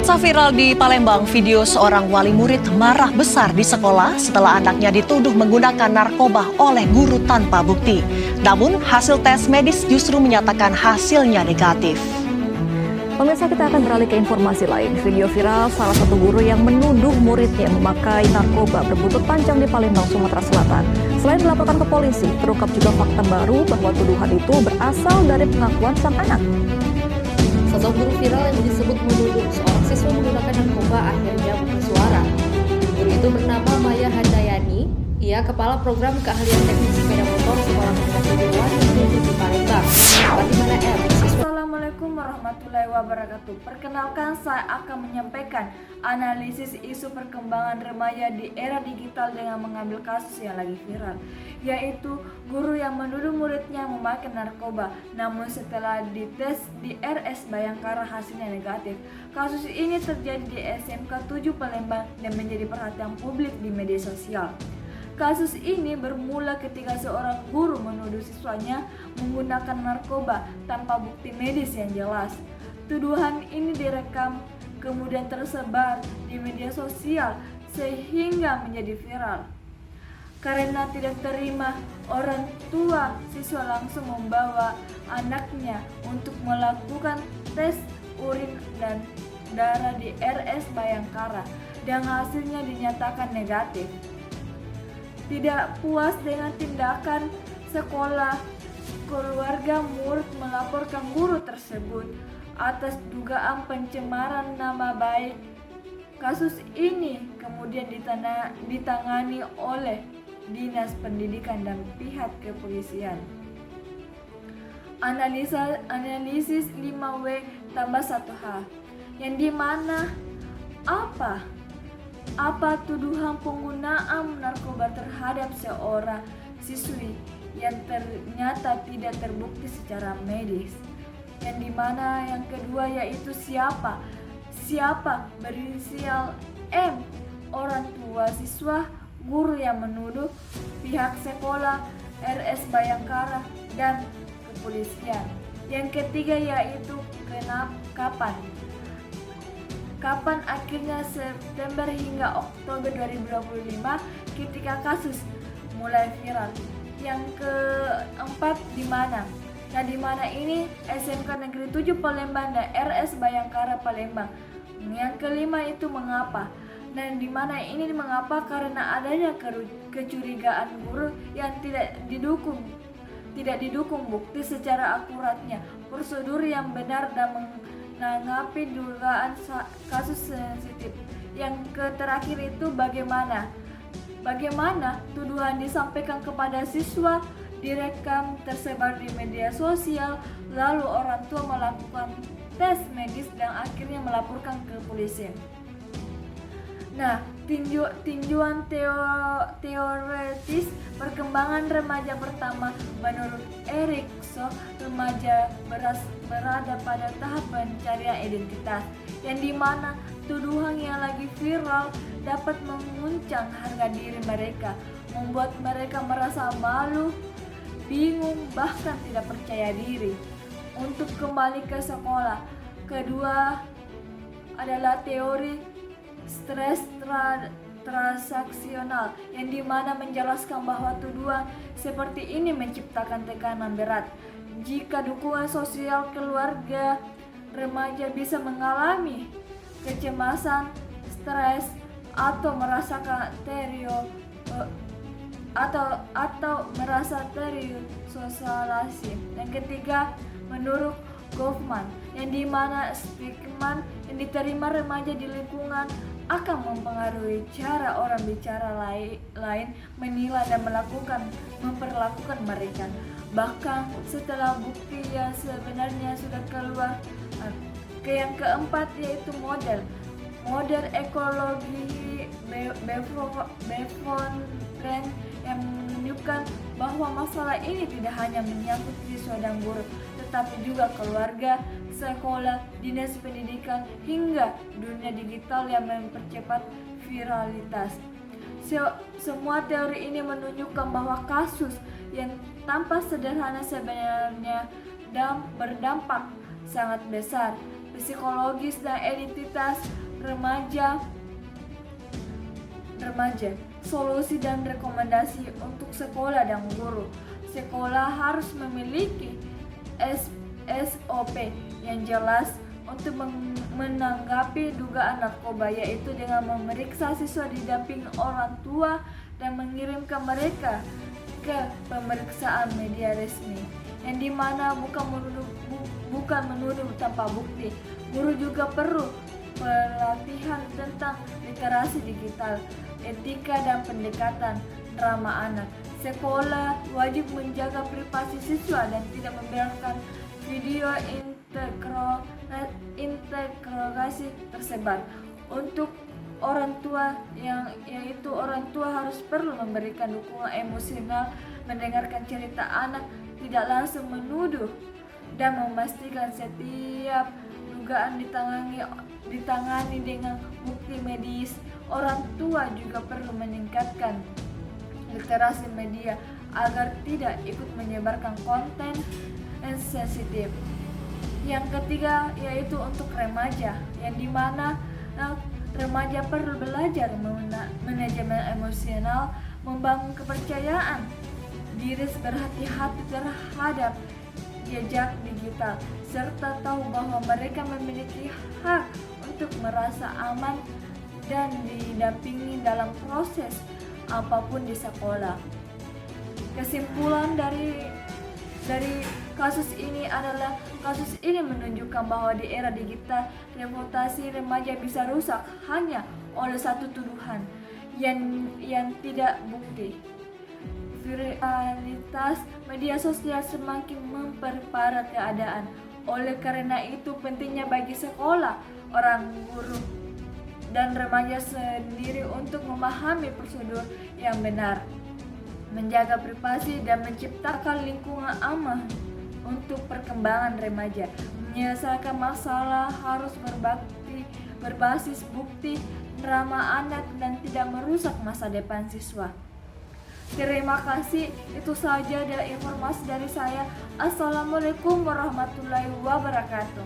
Pasca viral di Palembang, video seorang wali murid marah besar di sekolah setelah anaknya dituduh menggunakan narkoba oleh guru tanpa bukti. Namun, hasil tes medis justru menyatakan hasilnya negatif. Pemirsa, kita akan beralih ke informasi lain. Video viral salah satu guru yang menuduh muridnya memakai narkoba berbuntut panjang di Palembang, Sumatera Selatan. Selain dilaporkan ke polisi, terungkap juga fakta baru bahwa tuduhan itu berasal dari pengakuan sang anak. Sosok guru viral yang disebut menuduh seorang siswa menggunakan narkoba akhirnya buka suara. Guru itu bernama Maya Handayani. Ia kepala program keahlian teknik sepeda motor Sekolah Menengah Kejuruan di Palembang. Fatimah M. Assalamualaikum warahmatullahi wabarakatuh. Perkenalkan, saya akan menyampaikan analisis isu perkembangan remaja di era digital dengan mengambil kasus yang lagi viral, yaitu guru yang menuduh muridnya memakai narkoba. Namun setelah dites di RS Bayangkara hasilnya negatif. Kasus ini terjadi di SMK 7 Palembang dan menjadi perhatian publik di media sosial. Kasus ini bermula ketika seorang guru menuduh siswanya menggunakan narkoba tanpa bukti medis yang jelas. Tuduhan ini direkam kemudian tersebar di media sosial sehingga menjadi viral. Karena tidak terima, orang tua siswa langsung membawa anaknya untuk melakukan tes urin dan darah di RS Bayangkara dan hasilnya dinyatakan negatif. Tidak puas dengan tindakan sekolah, keluarga murid melaporkan guru tersebut atas dugaan pencemaran nama baik. Kasus ini kemudian ditangani oleh Dinas Pendidikan dan pihak kepolisian. Analisis 5W tambah 1H, yang dimana apa tuduhan penggunaan narkoba terhadap seorang siswi yang ternyata tidak terbukti secara medis. Yang dimana yang kedua yaitu siapa berinisial M, orang tua siswa, guru yang menuduh pihak sekolah, RS Bayangkara, dan kepolisian. Yang ketiga yaitu kapan akhirnya September hingga Oktober 2025 ketika kasus mulai viral. Yang keempat di mana ini SMK Negeri 7 Palembang dan RS Bayangkara Palembang. Yang kelima itu mengapa, dan di mana ini mengapa karena adanya kecurigaan guru yang tidak didukung bukti secara akuratnya, prosedur yang benar dan menanggapi dugaan kasus sensitif. Yang terakhir itu bagaimana tuduhan disampaikan kepada siswa, direkam, tersebar di media sosial, lalu orang tua melakukan tes medis dan akhirnya melaporkan ke polisi. Nah, tinjauan teoretis perkembangan remaja pertama menurut Erikson, remaja berada pada tahap pencarian identitas, yang dimana tuduhan yang lagi viral dapat menguncang harga diri mereka, membuat mereka merasa malu, bingung, bahkan tidak percaya diri untuk kembali ke sekolah. Kedua adalah teori stres transaksional, yang dimana menjelaskan bahwa tuduhan seperti ini menciptakan tekanan berat. Jika dukungan sosial keluarga, remaja bisa mengalami kecemasan, stres, atau merasakan merasa terisolasi. Yang ketiga, menurut Goffman, yang dimana stigma yang diterima remaja di lingkungan akan mempengaruhi cara orang bicara lain menilai dan memperlakukan mereka, bahkan setelah bukti yang sebenarnya sudah keluar. Yang keempat yaitu model ekologi Bevon Trend yang menunjukkan bahwa masalah ini tidak hanya menyangkut siswa dan guru, tetapi juga keluarga, sekolah, dinas pendidikan, hingga dunia digital yang mempercepat viralitas. Semua teori ini menunjukkan bahwa kasus yang tampak sederhana sebenarnya berdampak sangat besar. Psikologis dan identitas remaja, solusi dan rekomendasi untuk sekolah dan guru. Sekolah harus memiliki SOP yang jelas untuk menanggapi dugaan narkoba, yaitu dengan memeriksa siswa didampingi orang tua dan mengirimkan mereka ke pemeriksaan media resmi, yang dimana bukan menuduh tanpa bukti. Guru juga perlu pelatihan tentang literasi digital, etika dan pendekatan ramah anak. Sekolah wajib menjaga privasi siswa dan tidak membiarkan video integrasi tersebar. Untuk orang tua yaitu orang tua harus perlu memberikan dukungan emosional, mendengarkan cerita anak, tidak langsung menuduh, dan memastikan setiap dugaan ditangani dengan bukti medis. Orang tua juga perlu meningkatkan literasi media agar tidak ikut menyebarkan konten yang sensitif. Yang ketiga yaitu untuk remaja, yang dimana remaja perlu belajar manajemen emosional, membangun kepercayaan diri, berhati-hati terhadap jejak digital, serta tahu bahwa mereka memiliki hak untuk merasa aman dan didampingi dalam proses apapun di sekolah. Kesimpulan dari kasus ini adalah kasus ini menunjukkan bahwa di era digital reputasi remaja bisa rusak hanya oleh satu tuduhan yang tidak bukti. Viralitas media sosial semakin memperparah keadaan. Oleh karena itu pentingnya bagi sekolah, orang guru dan remaja sendiri untuk memahami prosedur yang benar, menjaga privasi dan menciptakan lingkungan aman untuk perkembangan remaja. Menyelesaikan masalah harus berbasis bukti, ramah anak, dan tidak merusak masa depan siswa. Terima kasih, itu saja dari informasi dari saya. Assalamualaikum warahmatullahi wabarakatuh.